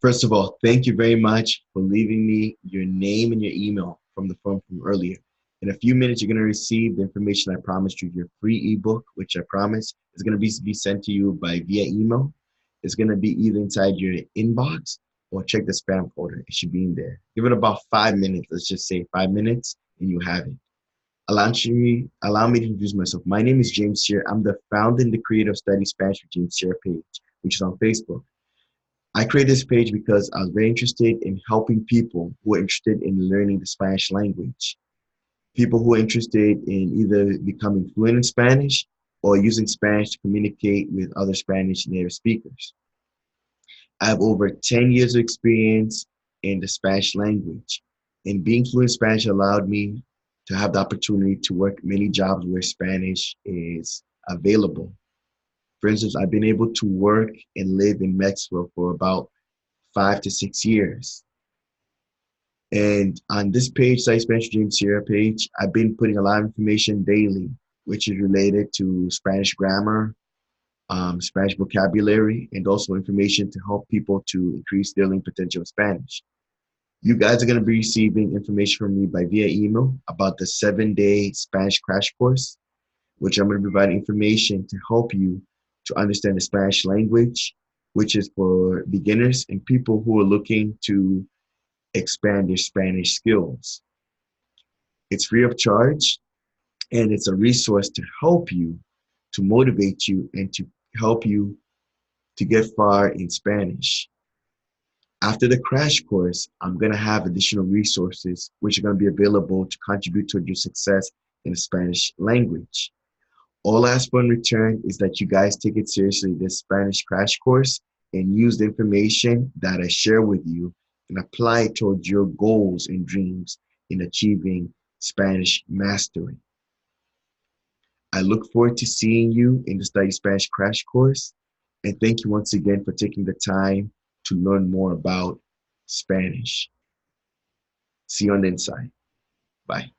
First of all, thank you very much for leaving me your name and your email from the form from earlier. In a few minutes, you're going to receive the information I promised you, your free ebook, which I promise is going to be sent to you by via email. It's going to be either inside your inbox or check the spam folder. It should be in there. Give it about 5 minutes. Let's just say 5 minutes, and you have it. Allow me to introduce myself. My name is James Shear. I'm the founder and the creator of Study Spanish with James Shear page, which is on Facebook. I created this page because I was very interested in helping people who are interested in learning the Spanish language. People who are interested in either becoming fluent in Spanish or using Spanish to communicate with other Spanish native speakers. I have over 10 years of experience in the Spanish language, and being fluent in Spanish allowed me to have the opportunity to work many jobs where Spanish is available. For instance, I've been able to work and live in Mexico for about 5 to 6 years. And on this page, Study Spanish James Sierra page, I've been putting a lot of information daily, which is related to Spanish grammar, Spanish vocabulary, and also information to help people to increase their learning potential in Spanish. You guys are going to be receiving information from me by via email about the 7-day Spanish crash course, which I'm going to provide information to help you to understand the Spanish language, which is for beginners and people who are looking to expand their Spanish skills. It's free of charge, and it's a resource to help you, to motivate you, and to help you to get far in Spanish. After the crash course, I'm going to have additional resources which are going to be available to contribute to your success in the Spanish language. All I ask for in return is that you guys take it seriously, this Spanish crash course, and use the information that I share with you and apply it towards your goals and dreams in achieving Spanish mastery. I look forward to seeing you in the Study Spanish crash course. And thank you once again for taking the time to learn more about Spanish. See you on the inside. Bye.